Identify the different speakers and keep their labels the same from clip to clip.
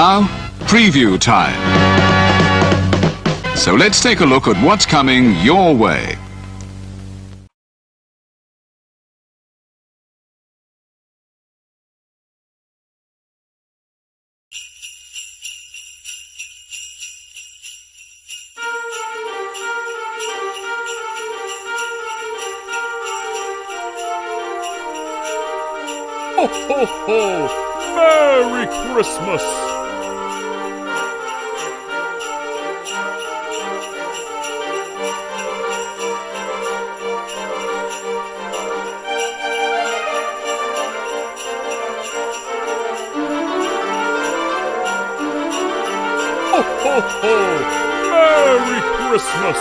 Speaker 1: Now, preview time. So let's take a look at what's coming your way.
Speaker 2: Ho, ho, ho! Merry Christmas! Ho, ho, ho! Merry Christmas!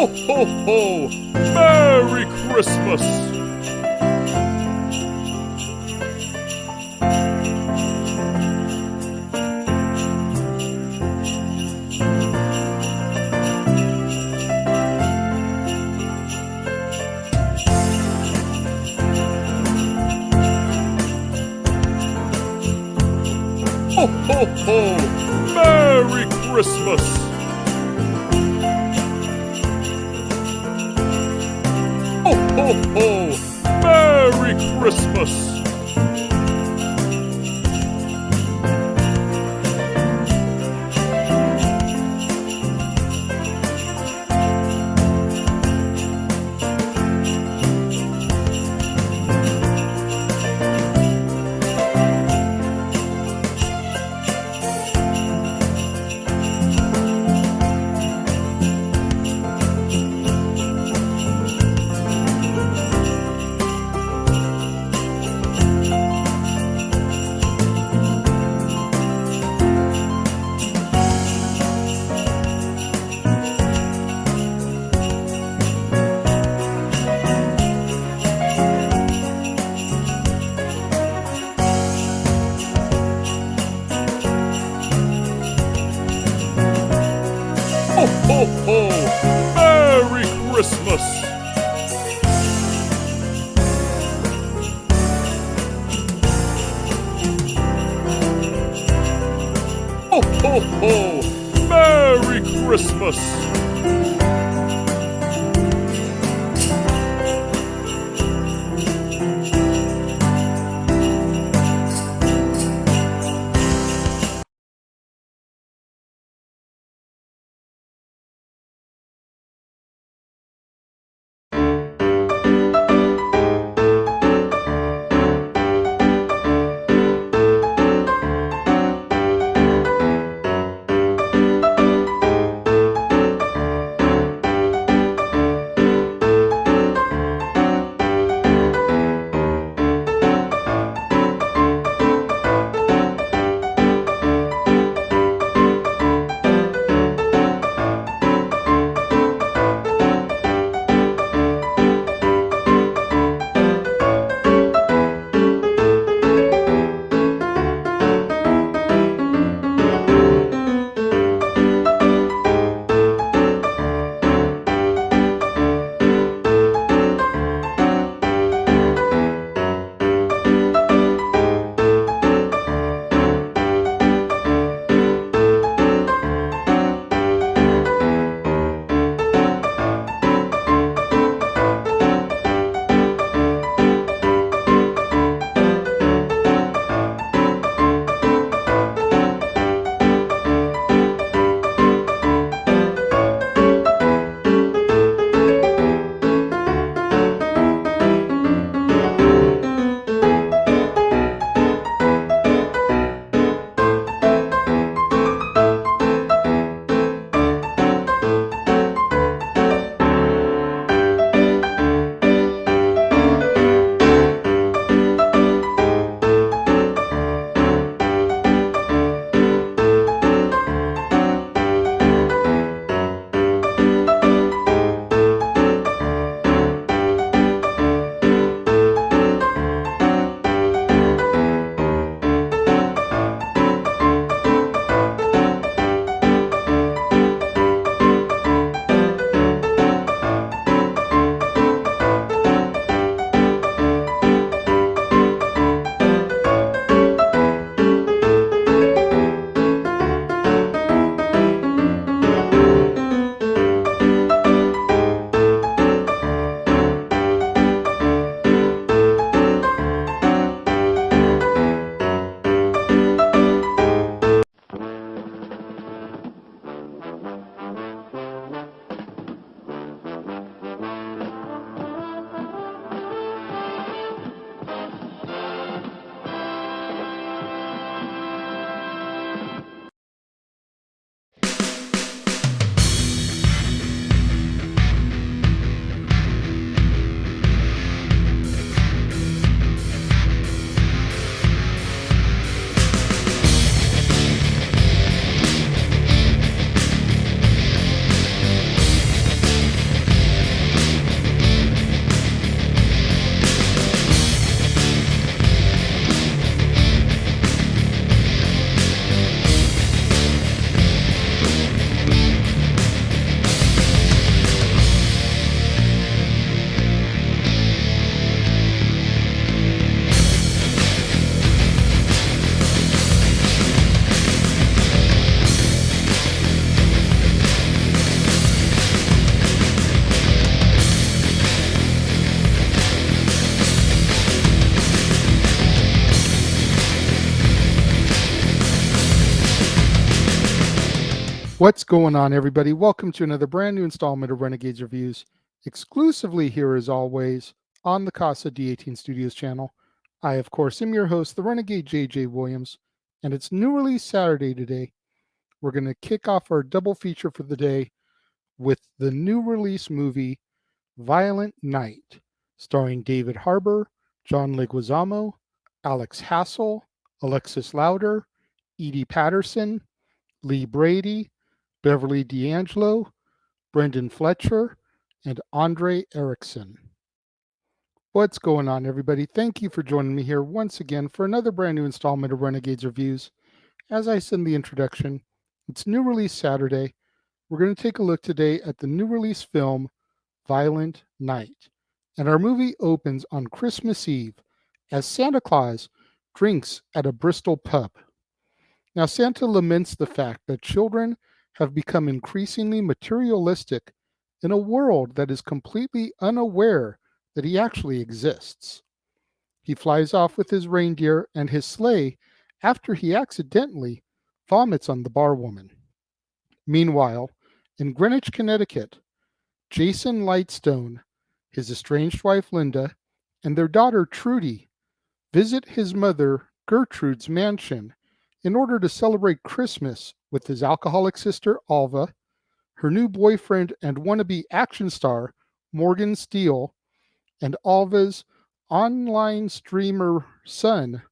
Speaker 2: Ho, ho, ho! Merry Christmas! Ho, ho, ho! Merry Christmas! Ho, ho, ho! Merry Christmas! Ho, ho, ho! Merry Christmas! Ho, ho, ho! Merry Christmas!
Speaker 3: What's going on, everybody? Welcome to another brand new installment of Renegades Reviews, exclusively here as always on the Casa D18 Studios channel. I, of course, am your host, the Renegade JJ Williams, and it's new release Saturday today. We're going to kick off our double feature for the day with the new release movie Violent Night, starring David Harbour, John Leguizamo, Alex Hassel, Alexis Louder, Edie Patterson, Lee Brady, Beverly D'Angelo, Brendan Fletcher, and Andre Erickson. What's going on, everybody? Thank you for joining me here once again for another brand new installment of Renegades Reviews. As I said in the introduction, it's new release Saturday. We're going to take a look today at the new release film, Violent Night. And our movie opens on Christmas Eve as Santa Claus drinks at a Bristol pub. Now, Santa laments the fact that children have become increasingly materialistic in a world that is completely unaware that he actually exists. He flies off with his reindeer and his sleigh after he accidentally vomits on the barwoman. Meanwhile, in Greenwich, Connecticut, Jason Lightstone, his estranged wife Linda, and their daughter Trudy visit his mother Gertrude's mansion in order to celebrate Christmas with his alcoholic sister Alva, her new boyfriend and wannabe action star Morgan Steele, and Alva's online streamer son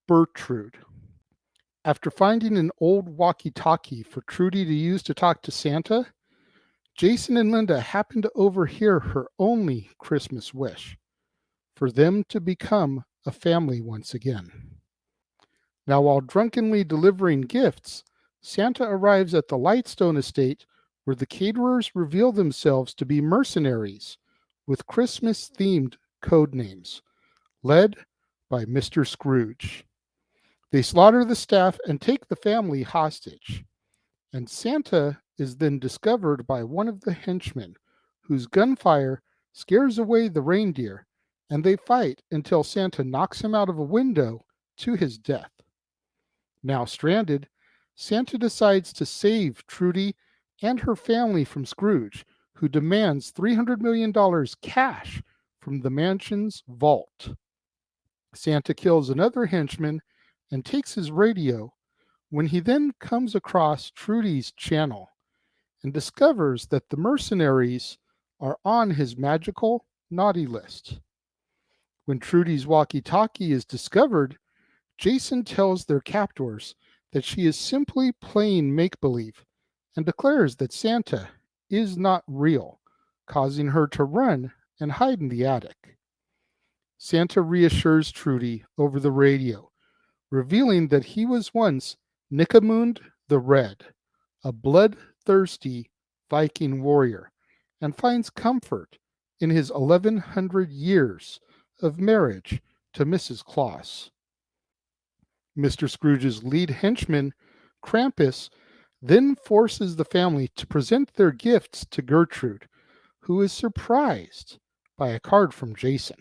Speaker 3: Bertrude. After finding an old walkie-talkie for Trudy to use to talk to Santa, Jason and Linda happen to overhear her only Christmas wish, for them to become a family once again. Now, while drunkenly delivering gifts, Santa arrives at the Lightstone estate where the caterers reveal themselves to be mercenaries with Christmas-themed code names, led by Mr. Scrooge. They slaughter the staff and take the family hostage, and Santa is then discovered by one of the henchmen, whose gunfire scares away the reindeer, and they fight until Santa knocks him out of a window to his death. Now stranded, Santa decides to save Trudy and her family from Scrooge, who demands $300 million cash from the mansion's vault. Santa kills another henchman and takes his radio when he then comes across Trudy's channel and discovers that the mercenaries are on his magical naughty list. When Trudy's walkie-talkie is discovered, Jason tells their captors that she is simply playing make-believe and declares that Santa is not real, causing her to run and hide in the attic. Santa reassures Trudy over the radio, revealing that he was once Nickamund the Red, a bloodthirsty Viking warrior, and finds comfort in his 1100 years of marriage to Mrs. Claus. Mr. Scrooge's lead henchman, Krampus, then forces the family to present their gifts to Gertrude, who is surprised by a card from Jason.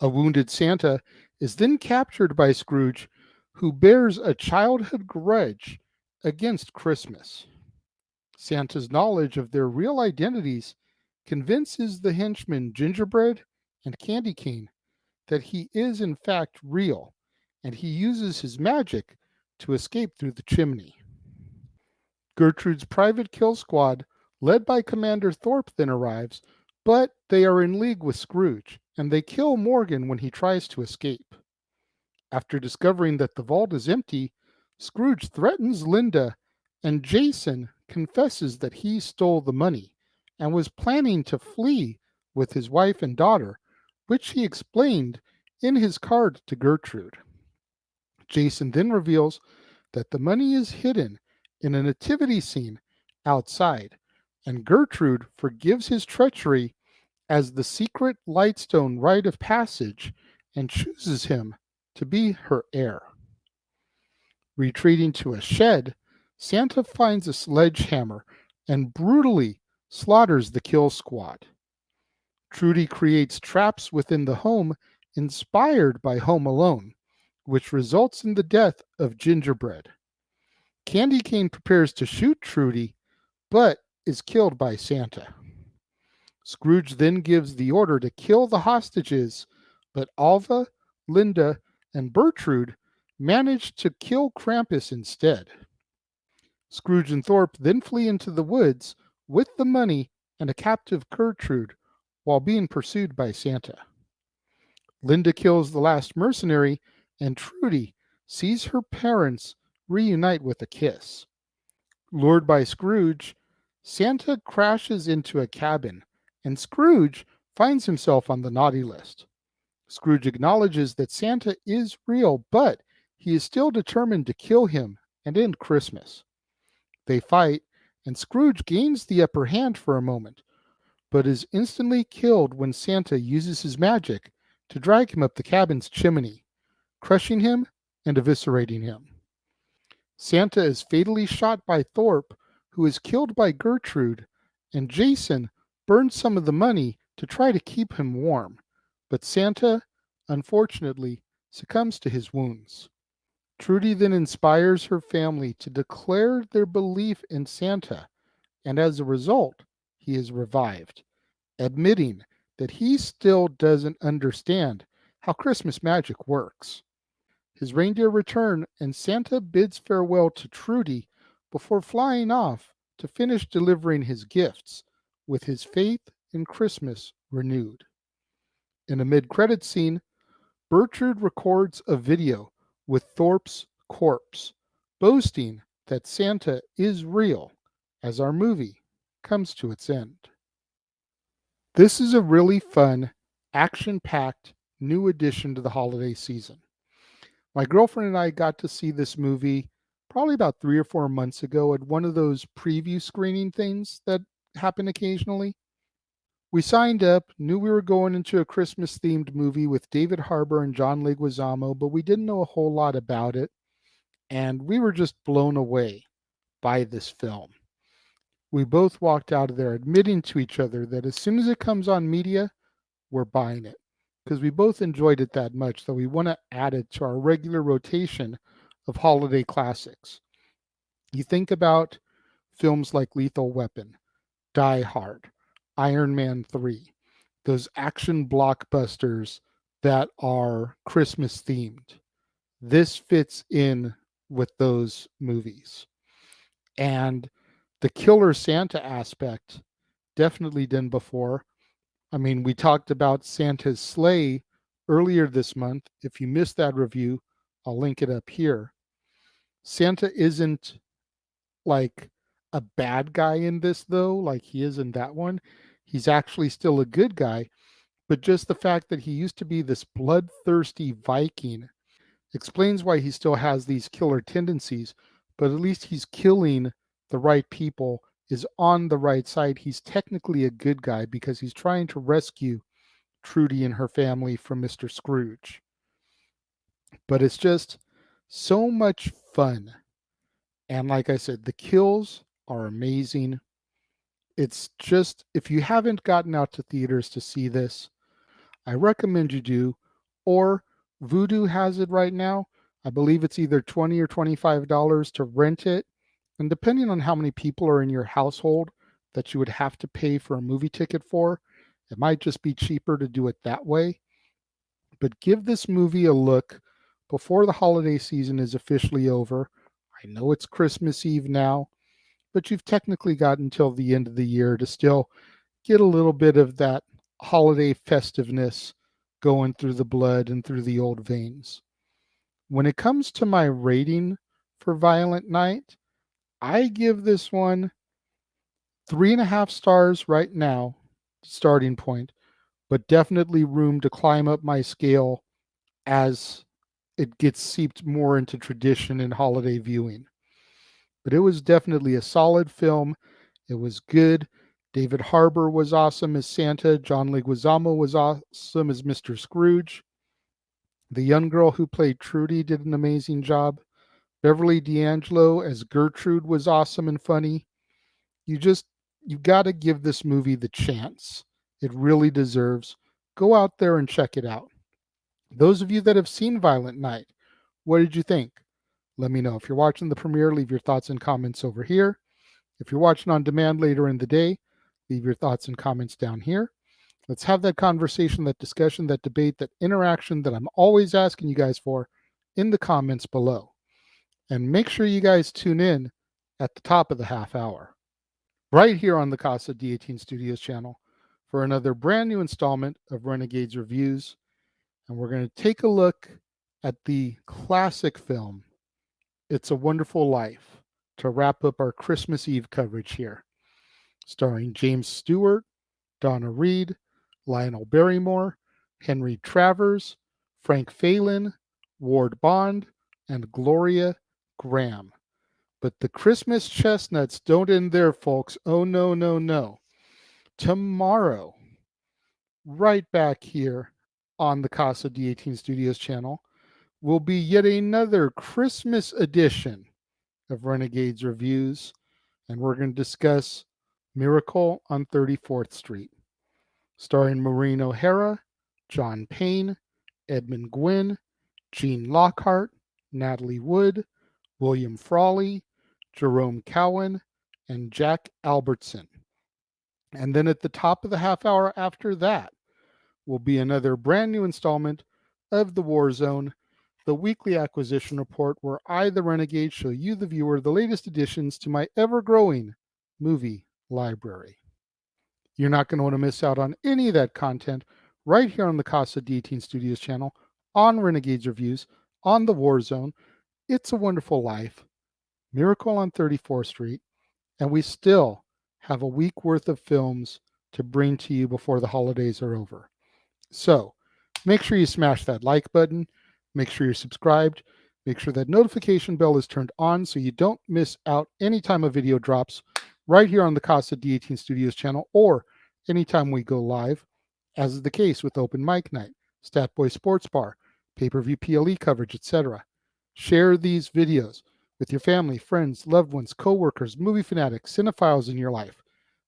Speaker 3: A wounded Santa is then captured by Scrooge, who bears a childhood grudge against Christmas. Santa's knowledge of their real identities convinces the henchmen Gingerbread and Candy Cane that he is in fact real, and he uses his magic to escape through the chimney. Gertrude's private kill squad, led by Commander Thorpe, then arrives, but they are in league with Scrooge, and they kill Morgan when he tries to escape. After discovering that the vault is empty, Scrooge threatens Linda, and Jason confesses that he stole the money and was planning to flee with his wife and daughter, which he explained in his card to Gertrude. Jason then reveals that the money is hidden in a nativity scene outside, and Gertrude forgives his treachery as the secret Lightstone rite of passage and chooses him to be her heir. Retreating to a shed, Santa finds a sledgehammer and brutally slaughters the kill squad. Trudy creates traps within the home inspired by Home Alone, which results in the death of Gingerbread. Candy Cane prepares to shoot Trudy, but is killed by Santa. Scrooge then gives the order to kill the hostages, but Alva, Linda, and Gertrude manage to kill Krampus instead. Scrooge and Thorpe then flee into the woods with the money and a captive Gertrude while being pursued by Santa. Linda kills the last mercenary, and Trudy sees her parents reunite with a kiss. Lured by Scrooge, Santa crashes into a cabin, and Scrooge finds himself on the naughty list. Scrooge acknowledges that Santa is real, but he is still determined to kill him and end Christmas. They fight, and Scrooge gains the upper hand for a moment, but is instantly killed when Santa uses his magic to drag him up the cabin's chimney, crushing him and eviscerating him. Santa is fatally shot by Thorpe, who is killed by Gertrude, and Jason burns some of the money to try to keep him warm, but Santa, unfortunately, succumbs to his wounds. Trudy then inspires her family to declare their belief in Santa, and as a result, he is revived, admitting that he still doesn't understand how Christmas magic works. His reindeer return, and Santa bids farewell to Trudy before flying off to finish delivering his gifts, with his faith in Christmas renewed. In a mid-credits scene, Gertrude records a video with Thorpe's corpse, boasting that Santa is real as our movie comes to its end. This is a really fun, action-packed new addition to the holiday season. My girlfriend and I got to see this movie probably about 3 or 4 months ago at one of those preview screening things that happen occasionally. We signed up, knew we were going into a Christmas-themed movie with David Harbour and John Leguizamo, but we didn't know a whole lot about it, and we were just blown away by this film. We both walked out of there admitting to each other that as soon as it comes on media, we're buying it, because we both enjoyed it that much that we want to add it to our regular rotation of holiday classics. You think about films like Lethal Weapon, Die Hard, Iron Man 3, those action blockbusters that are Christmas themed. This fits in with those movies. And the killer Santa aspect definitely done before. I mean, we talked about Santa's sleigh earlier this month. If you missed that review, I'll link it up here. Santa isn't like a bad guy in this, though, like he is in that one. He's actually still a good guy, but just the fact that he used to be this bloodthirsty Viking explains why he still has these killer tendencies, but at least he's killing the right people, is on the right side. He's technically a good guy because he's trying to rescue Trudy and her family from Mr. Scrooge. But it's just so much fun. And like I said, the kills are amazing. It's just, if you haven't gotten out to theaters to see this, I recommend you do. Or Vudu has it right now. I believe it's either $20 or $25 to rent it. And depending on how many people are in your household that you would have to pay for a movie ticket for, it might just be cheaper to do it that way. But give this movie a look before the holiday season is officially over. I know it's Christmas Eve now, but you've technically got until the end of the year to still get a little bit of that holiday festiveness going through the blood and through the old veins. When it comes to my rating for Violent Night, I give this one 3.5 stars right now, starting point, but definitely room to climb up my scale as it gets seeped more into tradition and holiday viewing. But it was definitely a solid film. It was good. David Harbour was awesome as Santa. John Leguizamo was awesome as Mr. Scrooge. The young girl who played Trudy did an amazing job. Beverly D'Angelo as Gertrude was awesome and funny. You've got to give this movie the chance. It really deserves. Go out there and check it out. Those of you that have seen Violent Night, what did you think? let me know. If you're watching the premiere, leave your thoughts and comments over here. If you're watching on demand later in the day, leave your thoughts and comments down here. Let's have that conversation, that discussion, that debate, that interaction that I'm always asking you guys for in the comments below. And make sure you guys tune in at the top of the half hour, right here on the Casa D18 Studios channel, for another brand new installment of Renegades Reviews. And we're going to take a look at the classic film, It's a Wonderful Life, to wrap up our Christmas Eve coverage here. Starring James Stewart, Donna Reed, Lionel Barrymore, Henry Travers, Frank Phelan, Ward Bond, and Gloria Graham. But the Christmas chestnuts don't end there, folks. Oh, no, no, no. Tomorrow, right back here on the Casa D18 Studios channel, will be yet another Christmas edition of Renegades Reviews, and we're going to discuss Miracle on 34th Street, starring Maureen O'Hara, John Payne, Edmund Gwynn, Gene Lockhart, Natalie Wood, William Frawley, Jerome Cowan, and Jack Albertson. And then at the top of the half hour after that will be another brand new installment of The War Zone, the weekly acquisition report where I, the Renegade, show you, the viewer, the latest additions to my ever-growing movie library. You're not going to want to miss out on any of that content right here on the Casa D18 Studios channel, on Renegades Reviews, on The War Zone, It's a Wonderful Life, Miracle on 34th Street, and we still have a week worth of films to bring to you before the holidays are over. So make sure you smash that like button, make sure you're subscribed, make sure that notification bell is turned on so you don't miss out anytime a video drops right here on the Casa D18 Studios channel, or anytime we go live, as is the case with Open Mic Night, Statboy Sports Bar, pay-per-view PLE coverage, etc. Share these videos with your family, friends, loved ones, co-workers, movie fanatics, cinephiles in your life,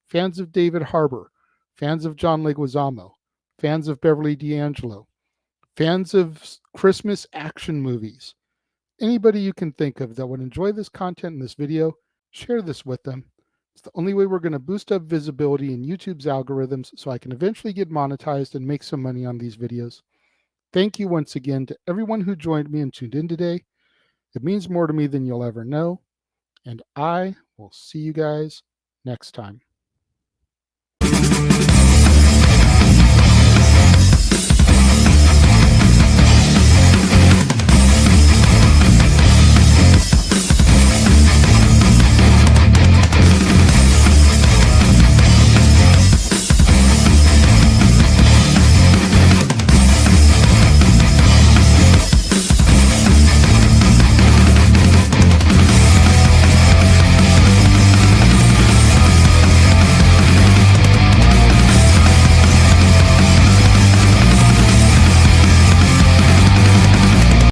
Speaker 3: fans of David Harbour, fans of John Leguizamo, fans of Beverly D'Angelo, fans of Christmas action movies. Anybody you can think of that would enjoy this content in this video, share this with them. It's the only way we're going to boost up visibility in YouTube's algorithms so I can eventually get monetized and make some money on these videos. Thank you once again to everyone who joined me and tuned in today. It means more to me than you'll ever know. And I will see you guys next time.